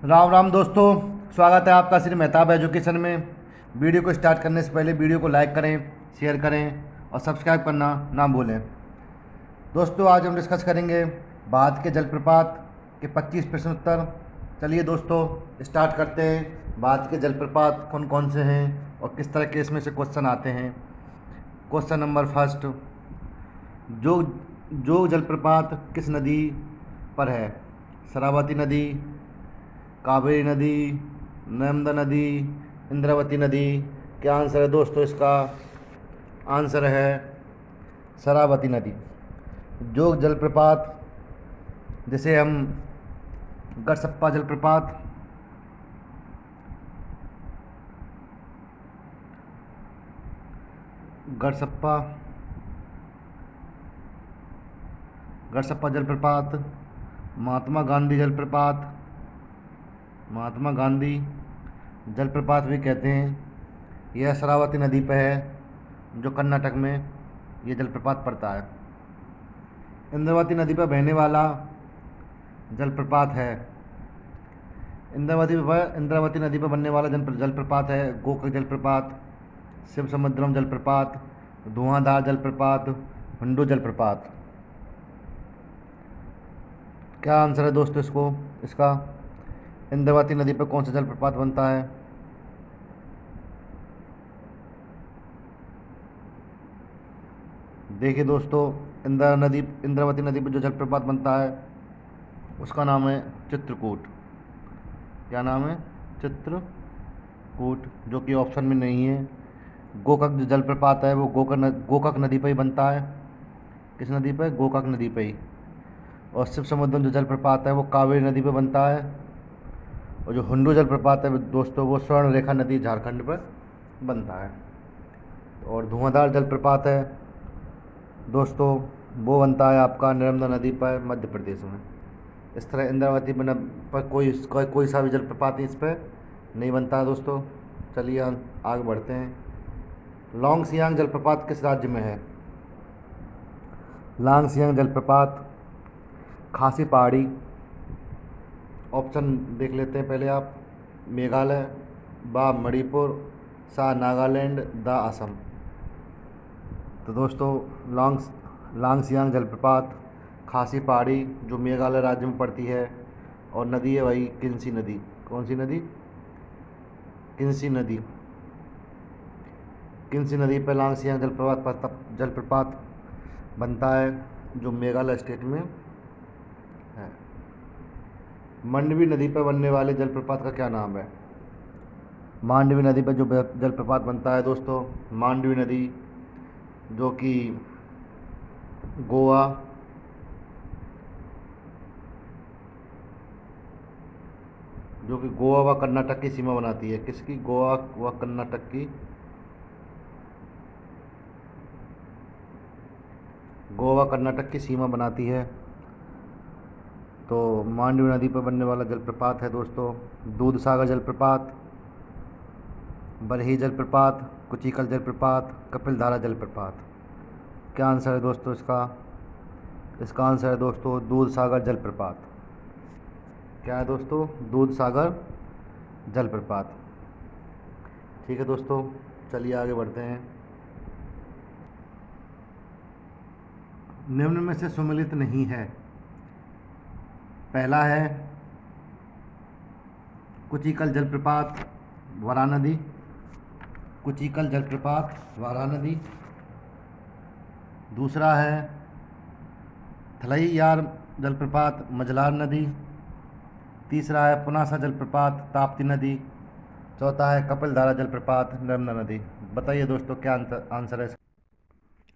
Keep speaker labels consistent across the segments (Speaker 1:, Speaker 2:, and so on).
Speaker 1: राम राम दोस्तों। स्वागत है आपका श्री मेहताब एजुकेशन में। वीडियो को स्टार्ट करने से पहले वीडियो को लाइक करें, शेयर करें और सब्सक्राइब करना ना भूलें। दोस्तों, आज हम डिस्कस करेंगे भारत के जलप्रपात के 25 प्रश्न उत्तर। चलिए दोस्तों, स्टार्ट करते हैं। भारत के जलप्रपात कौन कौन से हैं और किस तरह के इसमें से क्वेश्चन आते हैं। क्वेश्चन नंबर फर्स्ट, जोग जोग जलप्रपात किस नदी पर है? शरावती नदी, कावेरी नदी, नर्मदा नदी, इंद्रावती नदी। क्या आंसर है दोस्तों इसका? आंसर है शरावती नदी। जोग जलप्रपात, जिसे हम गढ़सप्पा जलप्रपात, गढ़सप्पा गढ़सप्पा जलप्रपात, महात्मा गांधी जलप्रपात, महात्मा गांधी जलप्रपात भी कहते हैं, यह शरावती नदी पर है जो कर्नाटक में ये जलप्रपात पड़ता है। इंद्रावती नदी पर बहने वाला जलप्रपात है, इंद्रावती नदी पर बनने वाला जलप्रपात है गोकर्ण जलप्रपात, शिव समुद्रम जलप्रपात, धुआंधार जलप्रपात, हुंडू जलप्रपात। क्या आंसर है दोस्तों इसका? इंद्रावती नदी पर कौन सा जलप्रपात बनता है? देखिए दोस्तों, इंद्रावती नदी पर जो जलप्रपात बनता है उसका नाम है चित्रकूट। क्या नाम है? चित्रकूट, जो कि ऑप्शन में नहीं है। गोकाक जो जलप्रपात है वो गोकाक नदी पर ही बनता है। किस नदी पर? गोकाक नदी पर ही। और शिव समुद्रम जो जलप्रपात है वो कावेरी नदी पर बनता है। और जो हुंडू जलप्रपात है दोस्तों वो स्वर्ण रेखा नदी झारखंड पर बनता है। और धुआंधार जलप्रपात है दोस्तों वो बनता है आपका नर्मदा नदी पर मध्य प्रदेश में। इस तरह इंद्रावती पर कोई सा भी जलप्रपात इस पर नहीं बनता है दोस्तों। चलिए आगे बढ़ते हैं। लॉन्ग सियांग जलप्रपात किस राज्य में है? लॉन्ग सियांग जलप्रपात खासी पहाड़ी। ऑप्शन देख लेते हैं पहले आप। मेघालय, बा मणिपुर, सा नागालैंड, दा असम। तो दोस्तों लॉन्ग सियांग जलप्रपात खासी पहाड़ी जो मेघालय राज्य में पड़ती है, और नदी है वही किन्सी नदी। कौन सी नदी? किन्सी नदी। किन्सी नदी पर लॉन्ग सियांग जलप्रपात बनता है जो मेघालय स्टेट में है। मांडवी नदी पर बनने वाले जलप्रपात का क्या नाम है? मांडवी नदी पर जो जलप्रपात बनता है दोस्तों, मांडवी नदी, जो कि गोवा व कर्नाटक की सीमा बनाती है। किसकी? गोवा व कर्नाटक की। गोवा कर्नाटक की सीमा बनाती है। तो मांडवी नदी पर बनने वाला जलप्रपात है दोस्तों दूधसागर जलप्रपात, बरही जलप्रपात, कुचिकल जलप्रपात, कपिलधारा जलप्रपात। क्या आंसर है दोस्तों इसका आंसर है दोस्तों दूधसागर जलप्रपात। क्या है दोस्तों? दूधसागर जलप्रपात। ठीक है दोस्तों, चलिए आगे बढ़ते हैं। निम्न में से सुमेलित नहीं है। पहला है कुचिकल जलप्रपात वारानदी, कुचिकल जलप्रपात वारानदी। दूसरा है थलैयार जलप्रपात मझलार नदी। तीसरा है पुनासा जलप्रपात ताप्ती नदी। चौथा है कपिलधारा जलप्रपात नर्मदा नदी। बताइए दोस्तों क्या आंसर है?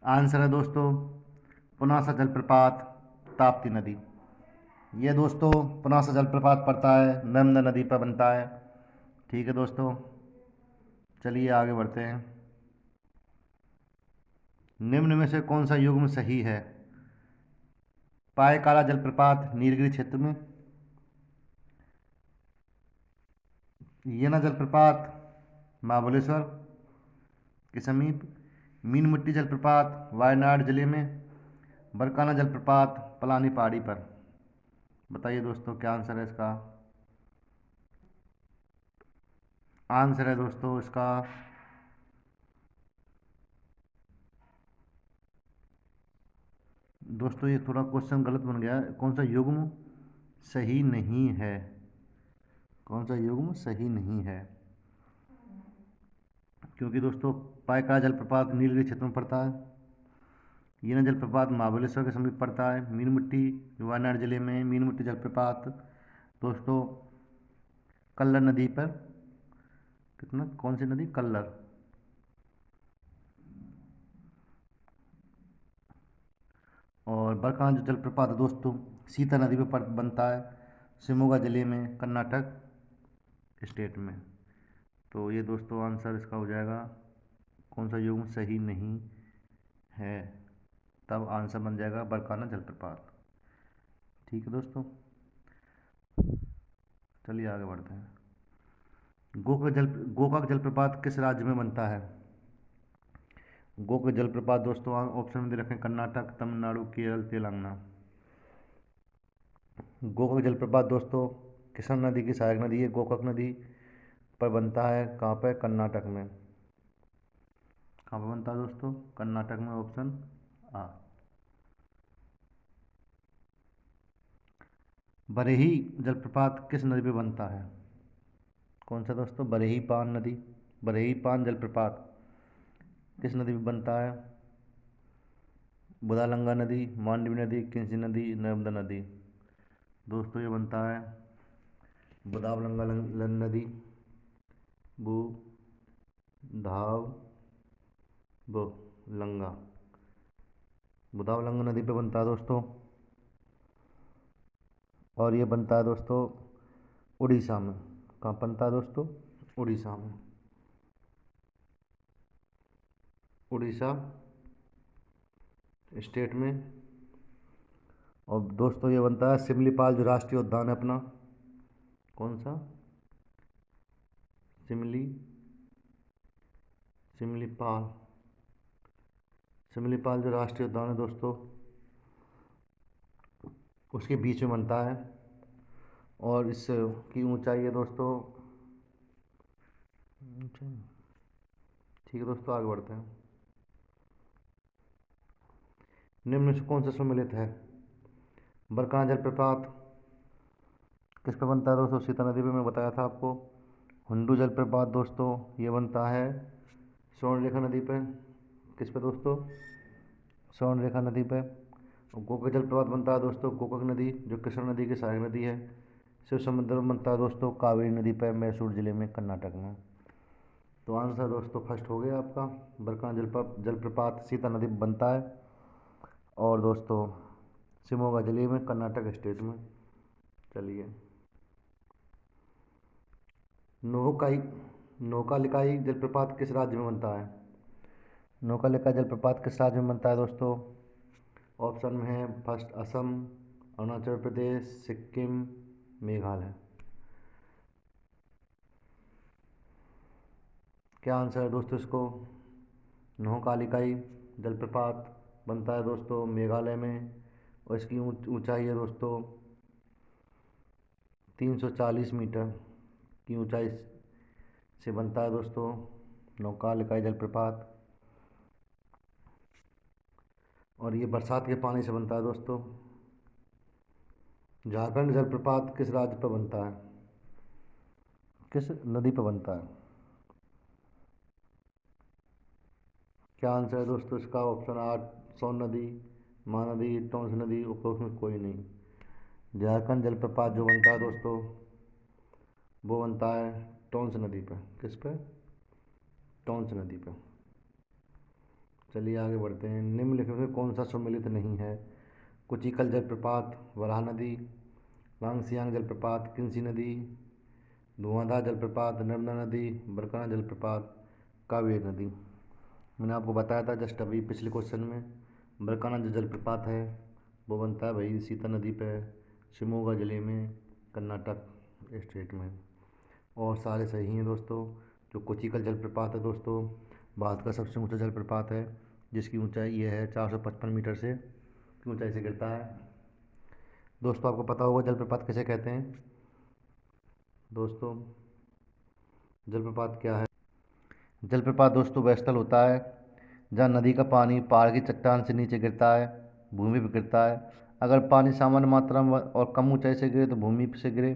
Speaker 1: आंसर है दोस्तों पुनासा जलप्रपात ताप्ती नदी। ये दोस्तों पुनासा जलप्रपात पड़ता है नर्मदा नदी पर बनता है। ठीक है दोस्तों, चलिए आगे बढ़ते हैं। निम्न में से कौन सा युग्म सही है? पायकाला जलप्रपात नीलगिरी क्षेत्र में, येना जलप्रपात महाबलेश्वर के समीप, मीन मिट्टी जलप्रपात वायनाड जिले में, बरकाना जलप्रपात पलानी पहाड़ी पर। बताइए दोस्तों क्या आंसर है इसका? आंसर है दोस्तों इसका दोस्तों ये थोड़ा क्वेश्चन गलत बन गया। कौन सा युग्म सही नहीं है? कौन सा युग्म सही नहीं है? क्योंकि दोस्तों पाइका जलप्रपात नीलगिरी क्षेत्र में पड़ता है। ये ना जलप्रपात महाबलेश्वर के समीप पड़ता है। मीनमुट्टी जो वायनाड जिले में मीनमुट्टी जलप्रपात दोस्तों कल्लर नदी पर, कितना, कौन सी नदी? कल्लर। और बरकाना जो जलप्रपात है दोस्तों सीता नदी पर बनता है, शिमोगा जिले में, कर्नाटक स्टेट में। तो ये दोस्तों आंसर इसका हो जाएगा कौन सा युग्म सही नहीं है, तब आंसर बन जाएगा बरकाना जलप्रपात। ठीक है दोस्तों, चलिए आगे बढ़ते हैं। गोकाक जलप्रपात किस राज्य में बनता है? गोकाक जलप्रपात दोस्तों ऑप्शन में दे रखें कर्नाटक, तमिलनाडु, केरल, तेलंगाना। गोकाक जलप्रपात दोस्तों कृष्णा नदी की सहायक नदी है, गोकाक नदी पर बनता है। कहाँ पर? कर्नाटक में। कहाँ पर बनता है दोस्तों? कर्नाटक में, ऑप्शन आ। बरेही जलप्रपात किस नदी पे बनता है? कौन सा दोस्तों? बरेही पान नदी। बरेही पान जलप्रपात किस नदी पे बनता है? बुदालंगा नदी, मांडवी नदी, किंसी नदी, नर्मदा नदी। दोस्तों ये बनता है बुदावलंगा नदी, बू धाव बो लंगा, बुदावलंगा नदी पे बनता है दोस्तों। और ये बनता है दोस्तों उड़ीसा में। कहाँ बनता है दोस्तों? उड़ीसा में। उड़ीसा स्टेट में। और दोस्तों ये बनता है सिमलीपाल जो राष्ट्रीय उद्यान है अपना, कौन सा? सिमलीपाल। सिमलीपाल जो राष्ट्रीय उद्यान है दोस्तों उसके बीच में बनता है। और इसकी ऊंचाई है दोस्तों, ठीक है दोस्तों आगे बढ़ते हैं। निम्न में से कौन सा सम्मिलित है? बरकाना जलप्रपात किस पे बनता है दोस्तों? सीता नदी पे, मैं बताया था आपको। हुंडू जलप्रपात दोस्तों ये बनता है स्वर्णरेखा नदी पे। किस पे दोस्तों? स्वर्णरेखा नदी पे। और गोकाक जलप्रपात बनता है दोस्तों गोकाक नदी जो कृष्णा नदी की सहायक नदी है, शिव समुद्र में बनता है दोस्तों कावेरी नदी पर, मैसूर जिले में, कर्नाटक में। तो आंसर दोस्तों फर्स्ट हो गया आपका, बरकाना जलप्रपात सीता नदी पर बनता है और दोस्तों शिमोगा जिले में, कर्नाटक स्टेट में। चलिए, नोकाई नौकालिकाई जलप्रपात किस राज्य में बनता है? नौकालिका जलप्रपात किस राज्य में बनता है दोस्तों? ऑप्शन में है फर्स्ट असम, अरुणाचल प्रदेश, सिक्किम, मेघालय। क्या आंसर है दोस्तों इसको? नौकालिकाई जलप्रपात बनता है दोस्तों मेघालय में और इसकी ऊंचाई है दोस्तों 340 मीटर की ऊंचाई से बनता है दोस्तों नौकालिकाई जलप्रपात। और ये बरसात के पानी से बनता है दोस्तों। झारखंड जलप्रपात किस राज्य पर बनता है? किस नदी पर बनता है? क्या आंसर है दोस्तों इसका? ऑप्शन 8 सोन नदी, महानदी, टोंस नदी, उपरोक्त में कोई नहीं। झारखंड जलप्रपात जो बनता है दोस्तों वो बनता है टोंस नदी पे। किस पे? टोंस नदी पे। चलिए आगे बढ़ते हैं। निम्नलिखित में कौन सा सम्मिलित नहीं है? कुचिकल जलप्रपात, वराह नदी, लांगसियांग जलप्रपात, किंसी नदी, धुआंधार जलप्रपात, नर्मदा नदी, बरकाना जलप्रपात, कावेरी नदी। मैंने आपको बताया था जस्ट अभी पिछले क्वेश्चन में, बरकाना जो जलप्रपात है वो बनता है भाई सीता नदी पे, शिमोगा जिले में, कर्नाटक स्टेट में। और सारे सही हैं दोस्तों। जो कोचिकल जलप्रपात है दोस्तों भारत का सबसे ऊंचा जलप्रपात है जिसकी ऊंचाई ये है 455 मीटर से की ऊंचाई से गिरता है। दोस्तों आपको पता होगा जलप्रपात किसे कहते हैं? दोस्तों जलप्रपात क्या है? जलप्रपात दोस्तों वह स्थल होता है जहाँ नदी का पानी पहाड़ की चट्टान से नीचे गिरता है, भूमि पर गिरता है। अगर पानी सामान्य मात्रा में और कम ऊंचाई से गिरे तो भूमि से गिरे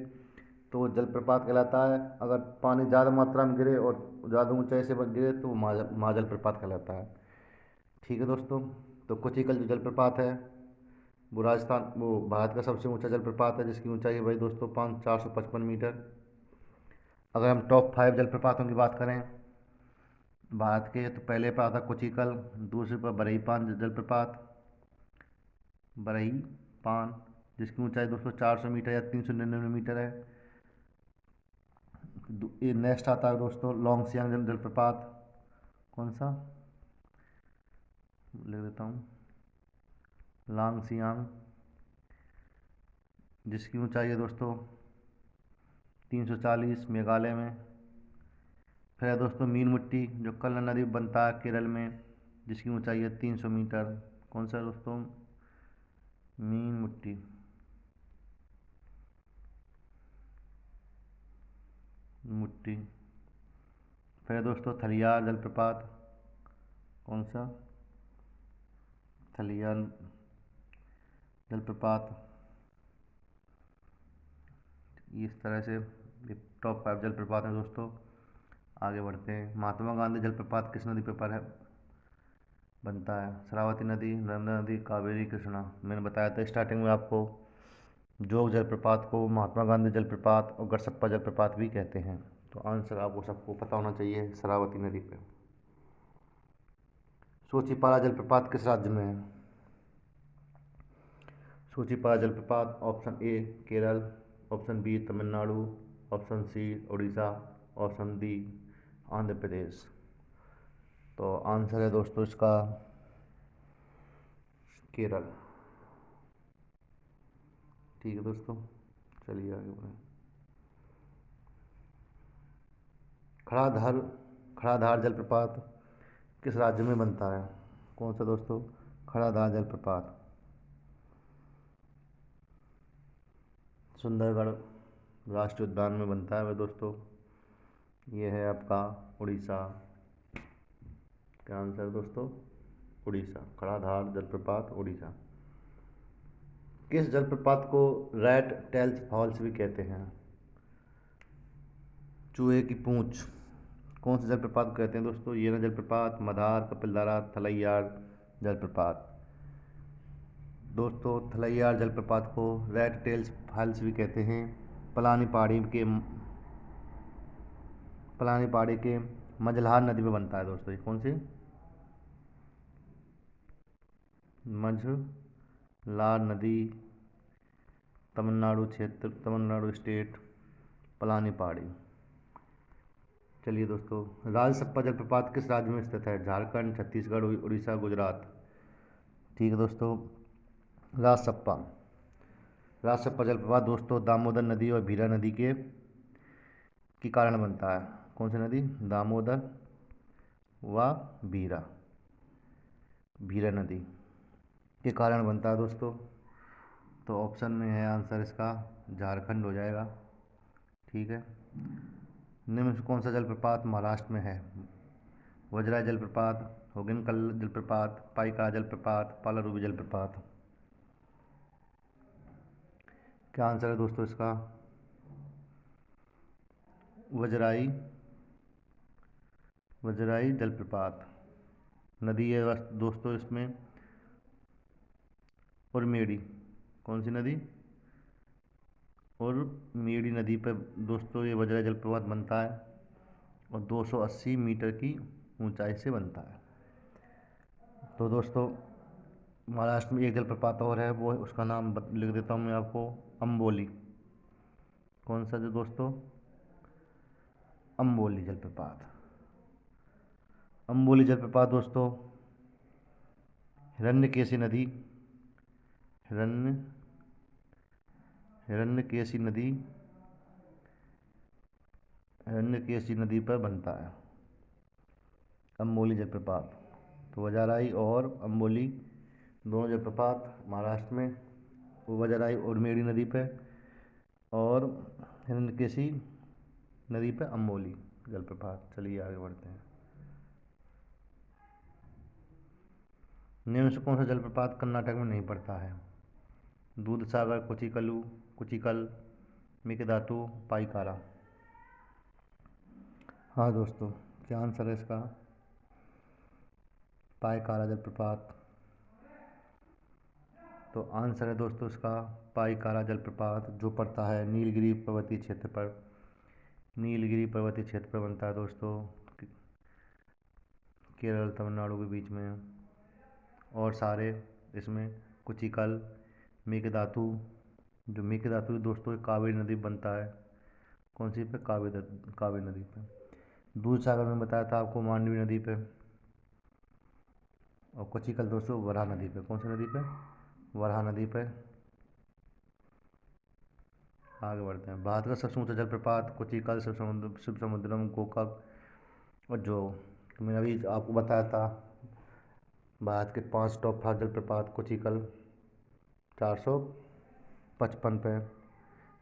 Speaker 1: तो वो जलप्रपात कहलाता है। अगर पानी ज़्यादा मात्रा में गिरे और ज़्यादा ऊंचाई से गिरे तो वो महाजलप्रपात कहलाता है। ठीक है दोस्तों, तो कोचिकल जो जलप्रपात है वो राजस्थान वो भारत का सबसे ऊंचा जलप्रपात है, जिसकी ऊंचाई है भाई दोस्तों 455 मीटर। अगर हम टॉप 5 जलप्रपातों की बात करें भारत के, तो पहले पर आता कोचिकल, दूसरे पर बरही पान जलप्रपात, बरही पान, जिसकी ऊंचाई दोस्तों 400 मीटर या 399 मीटर है। ये नेक्स्ट आता है दोस्तों लॉन्ग सियांग जलप्रपात। कौन सा लिख देता हूँ, लॉन्ग सियांग, जिसकी ऊंचाई है दोस्तों 340 मेघालय में। फिर है दोस्तों मीन मुट्टी जो कल्ला नदी में बनता है केरल में, जिसकी ऊंचाई है 300 मीटर। कौन सा है दोस्तों? मीन मुट्टी, मुट्टी। फिर है दोस्तों थलियार जलप्रपात। कौन सा? थलियार जलप्रपात। इस तरह से ये टॉप 5 जलप्रपात हैं दोस्तों। आगे बढ़ते हैं। महात्मा गांधी जलप्रपात किस नदी पर है बनता है? शरावती नदी, नर्मदा नदी, कावेरी, कृष्णा। मैंने बताया था स्टार्टिंग में आपको, जोग जलप्रपात को महात्मा गांधी जलप्रपात और गरसप्पा जलप्रपात भी कहते हैं। तो आंसर आपको सबको पता होना चाहिए, शरावती नदी पे। सोचीपारा जलप्रपात किस राज्य में है? सोचीपारा जलप्रपात option A Kerala, option B Tamil Nadu, option C Orissa, option D Andhra Pradesh. तो आंसर है दोस्तों इसका केरल। ठीक है दोस्तों, चलिए आगे बढ़ें। खड़ाधार खड़ाधार जलप्रपात किस राज्य में बनता है? कौन सा दोस्तों? खड़ाधार जलप्रपात सुंदरगढ़ राष्ट्रीय उद्यान में बनता है वह दोस्तों। ये है आपका उड़ीसा। क्या आंसर है दोस्तों? उड़ीसा, खड़ाधार जलप्रपात उड़ीसा। किस जलप्रपात को रेड टेल्स फॉल्स भी कहते हैं? चूहे की पूंछ। कौन से जलप्रपात को कहते हैं दोस्तों? ये ना जलप्रपात, मदार, कपिलधारा, थलैयार जलप्रपात। दोस्तों थलैयार जलप्रपात को रेड टेल्स फॉल्स भी कहते हैं। पलानी पहाड़ी के मझलार नदी में बनता है दोस्तों। ये कौन सी? मझलार नदी, तमिलनाडु क्षेत्र, तमिलनाडु स्टेट, पलानी पहाड़ी। चलिए दोस्तों, राजसप्पा जलप्रपात किस राज्य में स्थित है? झारखंड, छत्तीसगढ़, उड़ीसा, गुजरात। ठीक है दोस्तों, राजसप्पा राजसप्पा जलप्रपात दोस्तों दामोदर नदी और भीरा नदी के कारण बनता है। कौन सी नदी? दामोदर व भीरा नदी के कारण बनता है दोस्तों। तो ऑप्शन में है आंसर इसका झारखंड हो जाएगा। ठीक है। निम्न में से कौन सा जलप्रपात महाराष्ट्र में है? वज्राय जलप्रपात, होगनकल जलप्रपात, पाइका जलप्रपात, पालारुवी जलप्रपात। क्या आंसर है दोस्तों इसका? वज्राई जलप्रपात नदी है दोस्तों इसमें, उरमेड़ी। कौन सी नदी? उरमेड़ी नदी पर दोस्तों ये वज्राई जलप्रपात बनता है और 280 मीटर की ऊंचाई से बनता है। तो दोस्तों महाराष्ट्र में एक जलप्रपात और है, वो उसका नाम लिख देता हूँ मैं आपको, अम्बोली। कौन सा जो दोस्तों? अम्बोली जलप्रपात। अम्बोली जलप्रपात दोस्तों हिरण्यकेशी नदी हिरण्य हिरण्यकेशी नदी हिरण्यकेशी नदी पर बनता है अम्बोली जलप्रपात। तो वजाराई और अम्बोली दोनों जलप्रपात महाराष्ट्र में, वजाराई उरमेड़ी नदी पे और हिरण्यकेशी नदी पे अम्बोली। जलप्रपात। चलिए आगे बढ़ते हैं। निम्न से कौन सा जलप्रपात कर्नाटक में नहीं पड़ता है? दूधसागर, कुचिकल, मेकेदातु, पाइकारा। हाँ दोस्तों, क्या आंसर है इसका? पाइकारा जलप्रपात। तो आंसर है दोस्तों इसका पाइकारा जलप्रपात, जो पड़ता है नीलगिरी पर्वतीय क्षेत्र पर। नीलगिरी पर्वतीय क्षेत्र पर बनता है दोस्तों, केरल तमिलनाडु के बीच में। और सारे इसमें कुचिकल, मेकेदातु। जो मेकेदातु दोस्तों कावेरी नदी पर बनता है। कौन सी पे? कावेरी नदी पे। दूधसागर में बताया था आपको, मांडवी नदी पे। और कुचिकल दोस्तों वराह नदी पे। कौन सी नदी पे? वराह नदी पे। आगे बढ़ते हैं। भारत का सबसे ऊंचा जलप्रपात कुचिकल, शिवसमुद्रम, गोकाक और जोग। तो मैंने अभी आपको बताया था भारत के 5 टॉप 5 जलप्रपात। कुचिकल 455 पे,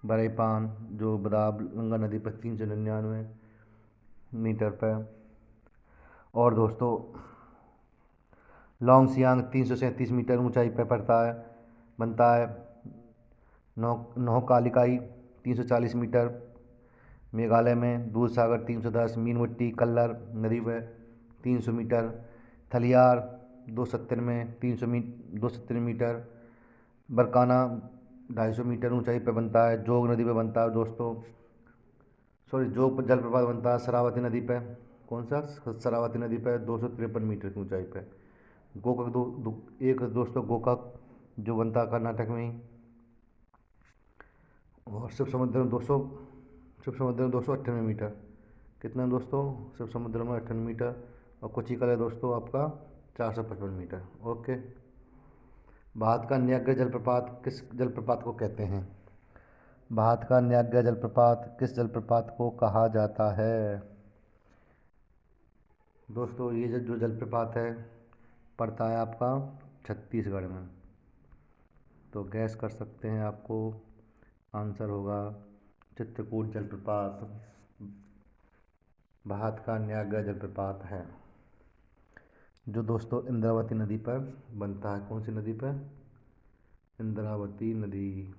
Speaker 1: बरईपान जो बदाब गंगा नदी पर 399 मीटर पे। और दोस्तों लॉन्ग सियांग 337 मीटर ऊंचाई पर बनता है। नौकालिकाई 340 मीटर। मेघालय में दूधसागर 310, मीनमुट्टी कल्लर नदी पर 300 मीटर। थलियार 270 में 270 मीटर। बरकाना 250 मीटर ऊंचाई पर बनता है। जोग नदी पर बनता है दोस्तों। जोग पर जलप्रपात बनता है शरावती नदी पर। कौन सा? शरावती नदी पर 253 मीटर की ऊंचाई पर। गोकाक एक दोस्तों गोकाक जो बनता है कर्नाटक में ही। और शिव समुद्र में 298 मीटर। कितना दोस्तों? शिव समुद्र में 98 मीटर। और कुचिकल है दोस्तों आपका 455 मीटर। ओके। भारत का न्याग्रा जलप्रपात किस जलप्रपात को कहते हैं? भारत का न्याग्रा जलप्रपात किस जलप्रपात को कहा जाता है? दोस्तों ये जो जलप्रपात है पड़ता है आपका छत्तीसगढ़ में। तो गैस कर सकते हैं, आपको आंसर होगा चित्रकूट जलप्रपात भारत का न्याग्रा जलप्रपात है, जो दोस्तों इंद्रावती नदी पर बनता है। कौन सी नदी पर? इंद्रावती नदी।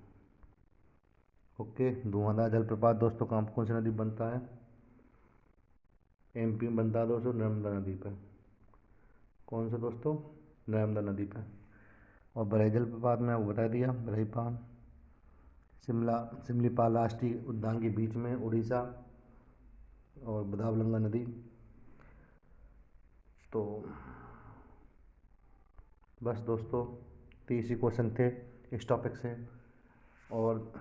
Speaker 1: ओके। धुआंधार जलप्रपात दोस्तों कौन सी नदी बनता है? एमपी में बनता है दोस्तों नर्मदा नदी पर। कौन सा दोस्तों? नर्मदा नदी पर। और बरही जलप्रपात में आपको बता दिया, बरहीपान सिमलीपाल राष्ट्रीय उद्यान के बीच में उड़ीसा और बदावलंगा नदी। तो बस दोस्तों 30 ही क्वेश्चन थे इस टॉपिक से, और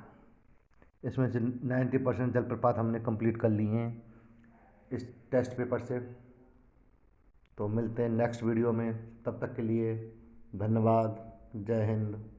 Speaker 1: इसमें से 90% जलप्रपात हमने कंप्लीट कर लिए हैं इस टेस्ट पेपर से। तो मिलते हैं नेक्स्ट वीडियो में, तब तक के लिए धन्यवाद। जय हिंद।